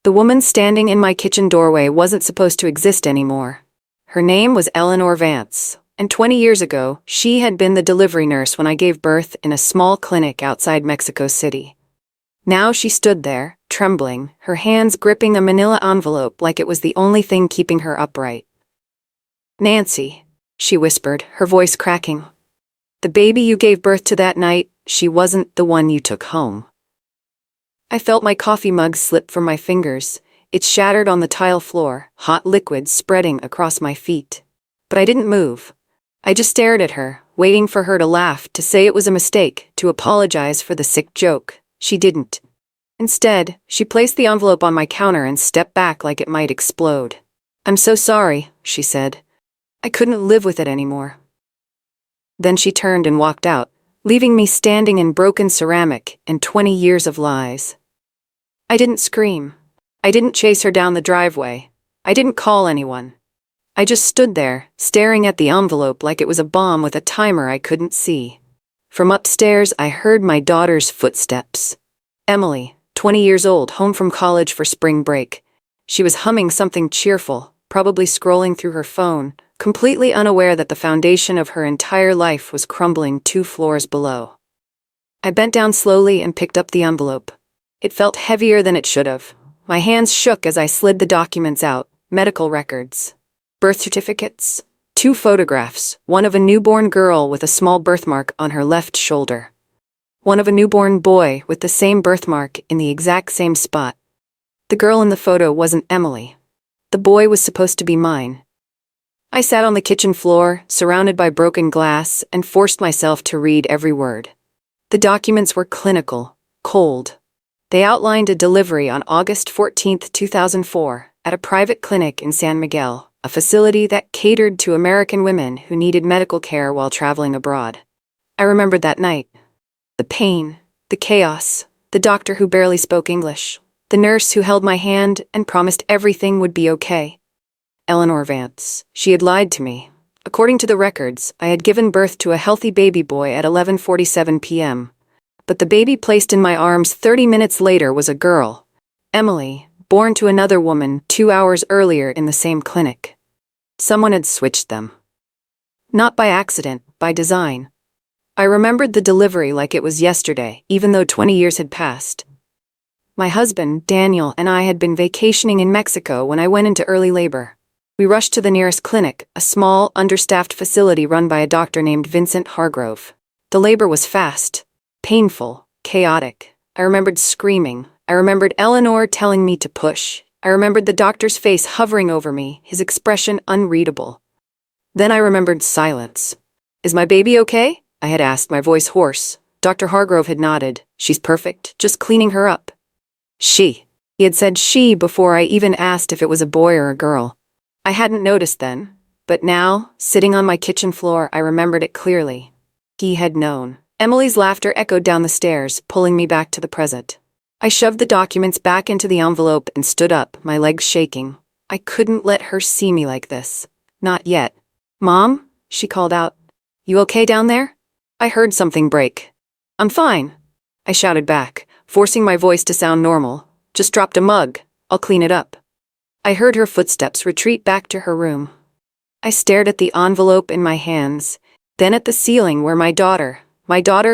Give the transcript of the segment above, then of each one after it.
The woman standing in my kitchen doorway wasn't supposed to exist anymore. Her name was Eleanor Vance, and 20 years ago, she had been the delivery nurse when I gave birth in a small clinic outside Mexico City. Now she stood there, trembling, her hands gripping a manila envelope like it was the only thing keeping her upright. "Nancy," she whispered, her voice cracking. "The baby you gave birth to that night, she wasn't the one you took home." I felt my coffee mug slip from my fingers. It shattered on the tile floor, hot liquid spreading across my feet. But I didn't move. I just stared at her, waiting for her to laugh, to say it was a mistake, to apologize for the sick joke. She didn't. Instead, she placed the envelope on my counter and stepped back like it might explode. "I'm so sorry," she said. "I couldn't live with it anymore." Then she turned and walked out, leaving me standing in broken ceramic and 20 years of lies. I didn't scream. I didn't chase her down the driveway. I didn't call anyone. I just stood there, staring at the envelope like it was a bomb with a timer I couldn't see. From upstairs, I heard my daughter's footsteps. Emily, 20 years old, home from college for spring break. She was humming something cheerful, probably scrolling through her phone, completely unaware that the foundation of her entire life was crumbling 2 floors below. I bent down slowly and picked up the envelope. It felt heavier than it should have. My hands shook as I slid the documents out. Medical records, birth certificates, 2 photographs, one of a newborn girl with a small birthmark on her left shoulder, one of a newborn boy with the same birthmark in the exact same spot. The girl in the photo wasn't Emily. The boy was supposed to be mine. I sat on the kitchen floor, surrounded by broken glass, and forced myself to read every word. The documents were clinical, cold. They outlined a delivery on August 14, 2004, at a private clinic in San Miguel, a facility that catered to American women who needed medical care while traveling abroad. I remembered that night. The pain, the chaos, the doctor who barely spoke English, the nurse who held my hand and promised everything would be okay. Eleanor Vance. She had lied to me. According to the records, I had given birth to a healthy baby boy at 11:47 p.m., but the baby placed in my arms 30 minutes later was a girl, Emily, born to another woman 2 hours earlier in the same clinic. Someone had switched them. Not by accident, by design. I remembered the delivery like it was yesterday, even though 20 years had passed. My husband, Daniel, and I had been vacationing in Mexico when I went into early labor. We rushed to the nearest clinic, a small, understaffed facility run by a doctor named Vincent Hargrove. The labor was fast, painful, chaotic. I remembered screaming. I remembered Eleanor telling me to push. I remembered the doctor's face hovering over me, his expression unreadable. Then I remembered silence. "Is my baby okay?" I had asked, my voice hoarse. Dr. Hargrove had nodded. "She's perfect, just cleaning her up." She. He had said she before I even asked if it was a boy or a girl. I hadn't noticed then, but now, sitting on my kitchen floor, I remembered it clearly. He had known. Emily's laughter echoed down the stairs, pulling me back to the present. I shoved the documents back into the envelope and stood up, my legs shaking. I couldn't let her see me like this. Not yet. "Mom?" she called out. "You okay down there?" I heard something break. "I'm fine," I shouted back, forcing my voice to sound normal. "Just dropped a mug. I'll clean it up." I heard her footsteps retreat back to her room. I stared at the envelope in my hands, then at the ceiling where my daughter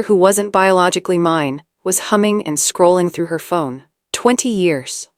who wasn't biologically mine, was humming and scrolling through her phone. 20 years.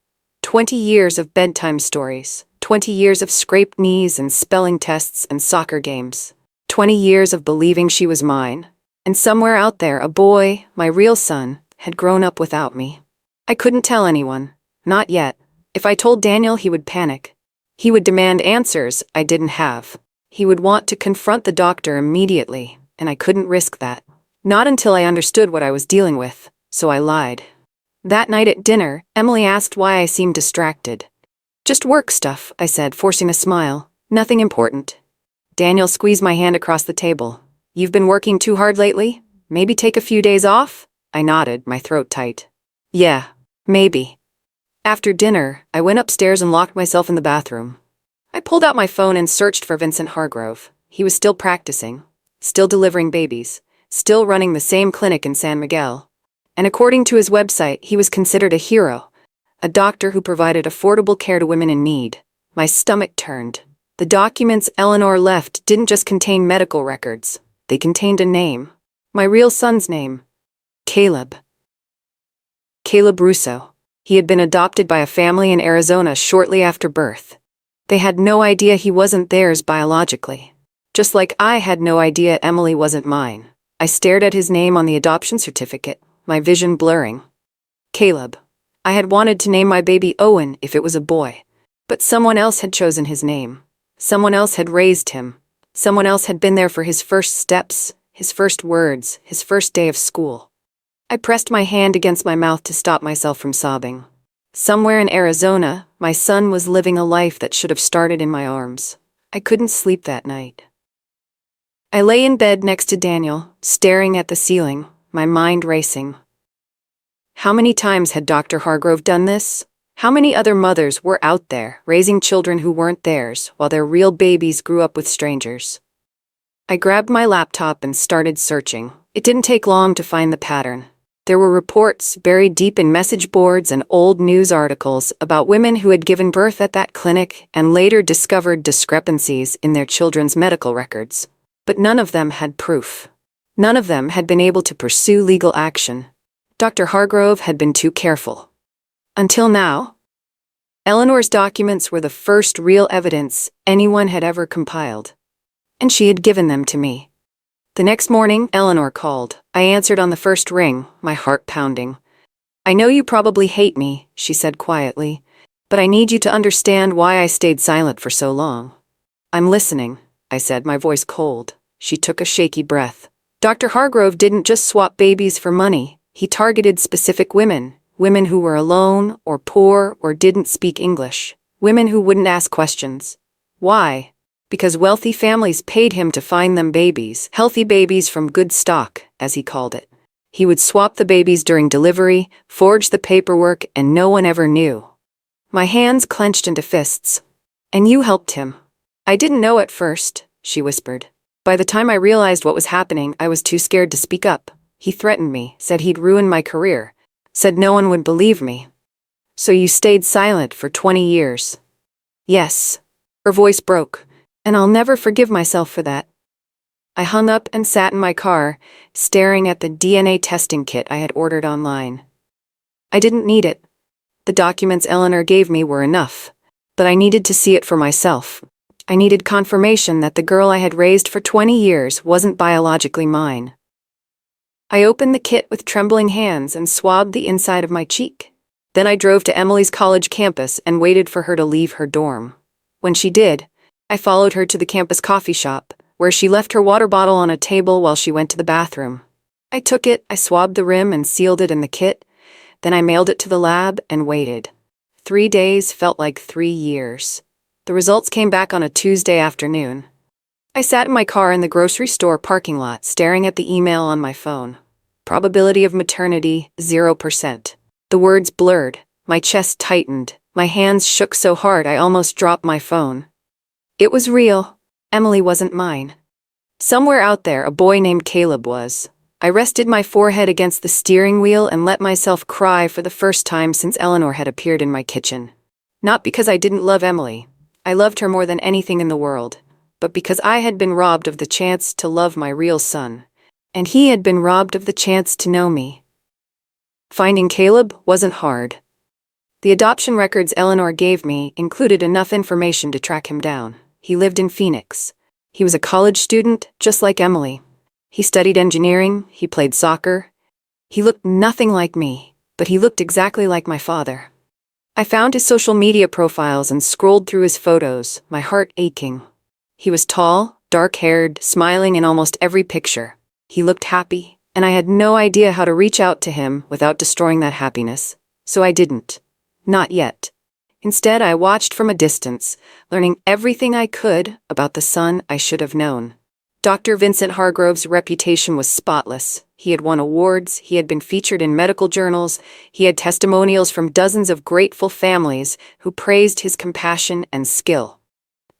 20 years of bedtime stories. 20 years of scraped knees and spelling tests and soccer games. 20 years of believing she was mine. And somewhere out there, a boy, my real son, had grown up without me. I couldn't tell anyone. Not yet. If I told Daniel, he would panic. He would demand answers I didn't have. He would want to confront the doctor immediately, and I couldn't risk that. Not until I understood what I was dealing with, so I lied. That night at dinner, Emily asked why I seemed distracted. "Just work stuff," I said, forcing a smile. "Nothing important." Daniel squeezed my hand across the table. "You've been working too hard lately? Maybe take a few days off?" I nodded, my throat tight. "Yeah, maybe." After dinner, I went upstairs and locked myself in the bathroom. I pulled out my phone and searched for Vincent Hargrove. He was still practicing, still delivering babies, still running the same clinic in San Miguel. And according to his website, he was considered a hero, a doctor who provided affordable care to women in need. My stomach turned. The documents Eleanor left didn't just contain medical records. They contained a name. My real son's name. Caleb. Caleb Russo. He had been adopted by a family in Arizona shortly after birth. They had no idea he wasn't theirs biologically. Just like I had no idea Emily wasn't mine. I stared at his name on the adoption certificate, my vision blurring. Caleb. I had wanted to name my baby Owen if it was a boy. But someone else had chosen his name. Someone else had raised him. Someone else had been there for his first steps, his first words, his first day of school. I pressed my hand against my mouth to stop myself from sobbing. Somewhere in Arizona, my son was living a life that should have started in my arms. I couldn't sleep that night. I lay in bed next to Daniel, staring at the ceiling, my mind racing. How many times had Dr. Hargrove done this? How many other mothers were out there, raising children who weren't theirs, while their real babies grew up with strangers? I grabbed my laptop and started searching. It didn't take long to find the pattern. There were reports buried deep in message boards and old news articles about women who had given birth at that clinic and later discovered discrepancies in their children's medical records. But none of them had proof. None of them had been able to pursue legal action. Dr. Hargrove had been too careful. Until now. Eleanor's documents were the first real evidence anyone had ever compiled. And she had given them to me. The next morning, Eleanor called. I answered on the first ring, my heart pounding. "I know you probably hate me," she said quietly, "but I need you to understand why I stayed silent for so long." "I'm listening," I said, my voice cold. She took a shaky breath. "Dr. Hargrove didn't just swap babies for money. He targeted specific women, women who were alone or poor or didn't speak English, women who wouldn't ask questions. Why? Because wealthy families paid him to find them babies, healthy babies from good stock, as he called it. He would swap the babies during delivery, forge the paperwork, and no one ever knew." My hands clenched into fists. "And you helped him." "I didn't know at first," she whispered. "By the time I realized what was happening, I was too scared to speak up. He threatened me, said he'd ruin my career, said no one would believe me." "So you stayed silent for 20 years?" "Yes." Her voice broke. "And I'll never forgive myself for that." I hung up and sat in my car, staring at the DNA testing kit I had ordered online. I didn't need it. The documents Eleanor gave me were enough, but I needed to see it for myself. I needed confirmation that the girl I had raised for 20 years wasn't biologically mine. I opened the kit with trembling hands and swabbed the inside of my cheek. Then I drove to Emily's college campus and waited for her to leave her dorm. When she did, I followed her to the campus coffee shop, where she left her water bottle on a table while she went to the bathroom. I took it, I swabbed the rim and sealed it in the kit, then I mailed it to the lab and waited. 3 days felt like 3 years. The results came back on a Tuesday afternoon. I sat in my car in the grocery store parking lot, staring at the email on my phone. Probability of maternity, 0%. The words blurred, my chest tightened, my hands shook so hard I almost dropped my phone. It was real. Emily wasn't mine. Somewhere out there, a boy named Caleb was. I rested my forehead against the steering wheel and let myself cry for the first time since Eleanor had appeared in my kitchen. Not because I didn't love Emily. I loved her more than anything in the world. But because I had been robbed of the chance to love my real son. And he had been robbed of the chance to know me. Finding Caleb wasn't hard. The adoption records Eleanor gave me included enough information to track him down. He lived in Phoenix. He was a college student, just like Emily. He studied engineering, he played soccer. He looked nothing like me, but he looked exactly like my father. I found his social media profiles and scrolled through his photos, my heart aching. He was tall, dark-haired, smiling in almost every picture. He looked happy, and I had no idea how to reach out to him without destroying that happiness. So I didn't. Not yet. Instead, I watched from a distance, learning everything I could about the son I should have known. Dr. Vincent Hargrove's reputation was spotless. He had won awards, he had been featured in medical journals, he had testimonials from dozens of grateful families who praised his compassion and skill.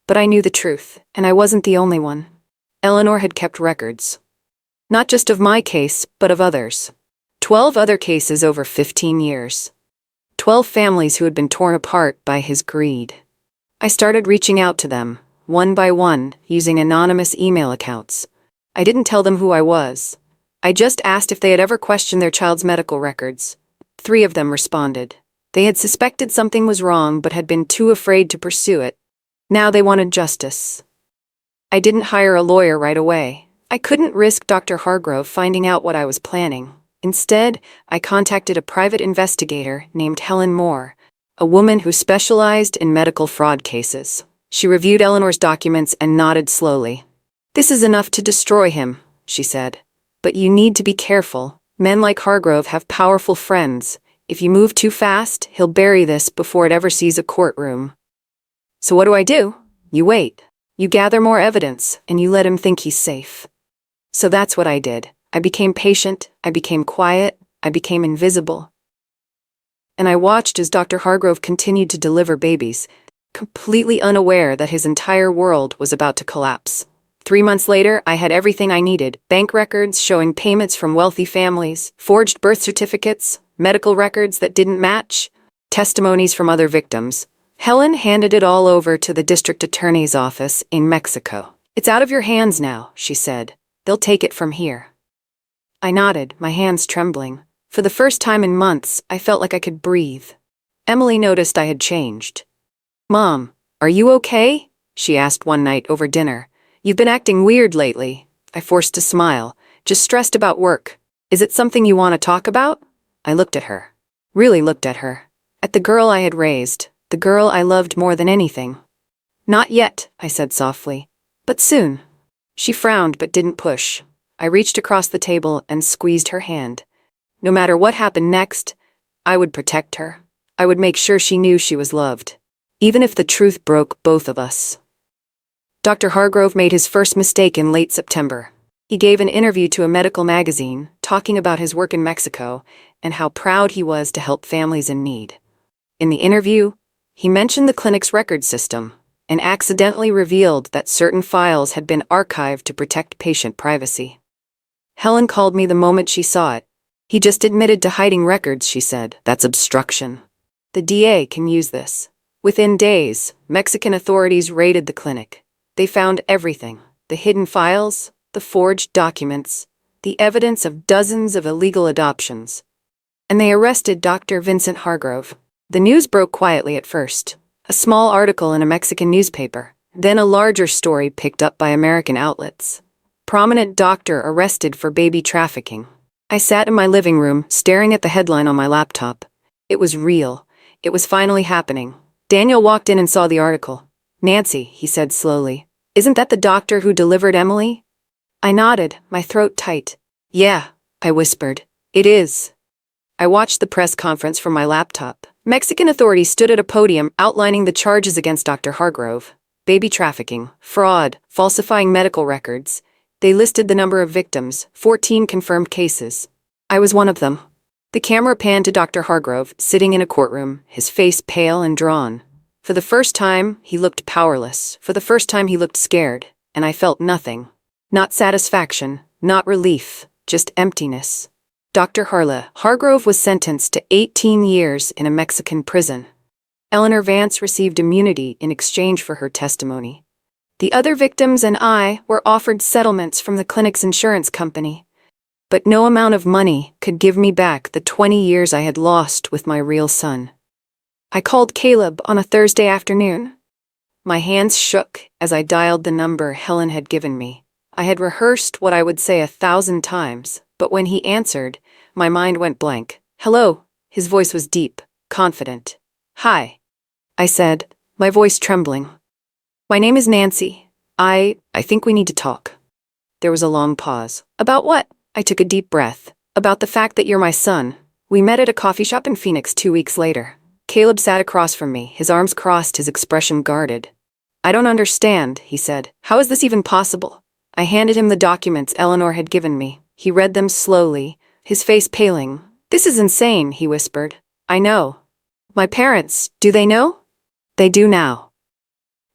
But I knew the truth, and I wasn't the only one. Eleanor had kept records. Not just of my case, but of others. 12 other cases over 15 years. 12 families who had been torn apart by his greed. I started reaching out to them, one by one, using anonymous email accounts. I didn't tell them who I was. I just asked if they had ever questioned their child's medical records. 3 of them responded. They had suspected something was wrong but had been too afraid to pursue it. Now they wanted justice. I didn't hire a lawyer right away. I couldn't risk Dr. Hargrove finding out what I was planning. Instead, I contacted a private investigator named Helen Moore, a woman who specialized in medical fraud cases. She reviewed Eleanor's documents and nodded slowly. "This is enough to destroy him," she said. "But you need to be careful. Men like Hargrove have powerful friends. If you move too fast, he'll bury this before it ever sees a courtroom." "So what do? You wait. You gather more evidence, and you let him think he's safe." So that's what I did. I became patient, I became quiet, I became invisible. And I watched as Dr. Hargrove continued to deliver babies, completely unaware that his entire world was about to collapse. 3 months later, I had everything I needed: bank records showing payments from wealthy families, forged birth certificates, medical records that didn't match, testimonies from other victims. Helen handed it all over to the district attorney's office in Mexico. "It's out of your hands now," she said. "They'll take it from here." I nodded, my hands trembling. For the first time in months, I felt like I could breathe. Emily noticed I had changed. "Mom, are you okay?" she asked one night over dinner. "You've been acting weird lately." I forced a smile. "Just stressed about work. Is it something you want to talk about?" I looked at her. Really looked at her. At the girl I had raised, the girl I loved more than anything. "Not yet," I said softly. "But soon." She frowned but didn't push. I reached across the table and squeezed her hand. No matter what happened next, I would protect her. I would make sure she knew she was loved, even if the truth broke both of us. Dr. Hargrove made his first mistake in late September. He gave an interview to a medical magazine, talking about his work in Mexico and how proud he was to help families in need. In the interview, he mentioned the clinic's record system and accidentally revealed that certain files had been archived to protect patient privacy. Helen called me the moment she saw it. "He just admitted to hiding records," she said. "That's obstruction. The DA can use this." Within days, Mexican authorities raided the clinic. They found everything: the hidden files, the forged documents, the evidence of dozens of illegal adoptions. And they arrested Dr. Vincent Hargrove. The news broke quietly at first. A small article in a Mexican newspaper, then a larger story picked up by American outlets. Prominent doctor arrested for baby trafficking. I sat in my living room, staring at the headline on my laptop. It was real. It was finally happening. Daniel walked in and saw the article. "Nancy," he said slowly, "isn't that the doctor who delivered Emily?" I nodded, my throat tight. "Yeah," I whispered. "It is." I watched the press conference from my laptop. Mexican authorities stood at a podium outlining the charges against Dr. Hargrove: baby trafficking, fraud, falsifying medical records. They listed the number of victims, 14 confirmed cases. I was one of them. The camera panned to Dr. Hargrove, sitting in a courtroom, his face pale and drawn. For the first time, he looked powerless. For the first time, he looked scared, and I felt nothing. Not satisfaction, not relief, just emptiness. Dr. Hargrove was sentenced to 18 years in a Mexican prison. Eleanor Vance received immunity in exchange for her testimony. The other victims and I were offered settlements from the clinic's insurance company. But no amount of money could give me back the 20 years I had lost with my real son. I called Caleb on a Thursday afternoon. My hands shook as I dialed the number Helen had given me. I had rehearsed what I would say 1,000 times, but when he answered, my mind went blank. "Hello." His voice was deep, confident. "Hi," I said, my voice trembling. "My name is Nancy. I think we need to talk." There was a long pause. "About what?" I took a deep breath. "About the fact that you're my son." We met at a coffee shop in Phoenix 2 weeks later. Caleb sat across from me, his arms crossed, his expression guarded. "I don't understand," he said. "How is this even possible?" I handed him the documents Eleanor had given me. He read them slowly, his face paling. "This is insane," he whispered. "I know. My parents, do they know?" "They do now."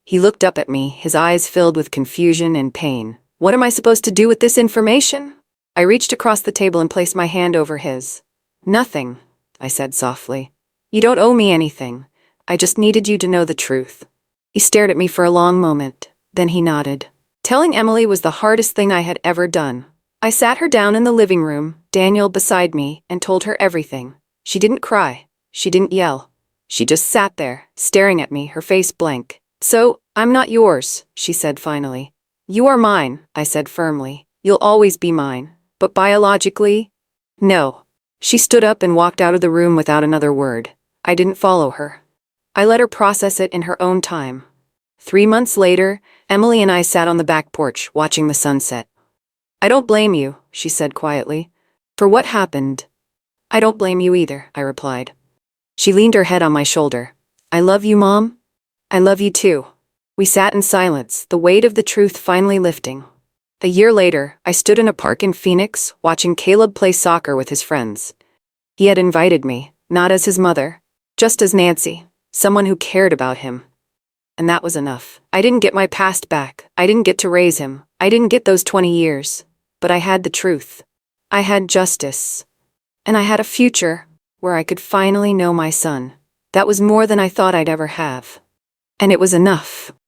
He looked up at me, his eyes filled with confusion and pain. "What am I supposed to do with this information?" I reached across the table and placed my hand over his. "Nothing," I said softly. You don't owe me anything. I just needed you to know the truth. He stared at me for a long moment, then he nodded. Telling Emily was the hardest thing I had ever done. I sat her down in the living room, Daniel beside me, and told her everything. She didn't cry. She didn't yell. She just sat there, staring at me, her face blank. So, I'm not yours, she said finally. You are mine, I said firmly. You'll always be mine. But biologically? No. She stood up and walked out of the room without another word. I didn't follow her. I let her process it in her own time. 3 months later, Emily and I sat on the back porch, watching the sunset. I don't blame you, she said quietly, for what happened. I don't blame you either, I replied. She leaned her head on my shoulder. I love you, Mom. I love you too. We sat in silence, the weight of the truth finally lifting. A year later, I stood in a park in Phoenix, watching Caleb play soccer with his friends. He had invited me, not as his mother, just as Nancy, someone who cared about him. And that was enough. I didn't get my past back. I didn't get to raise him. I didn't get those 20 years. But I had the truth. I had justice. And I had a future where I could finally know my son. That was more than I thought I'd ever have. And it was enough.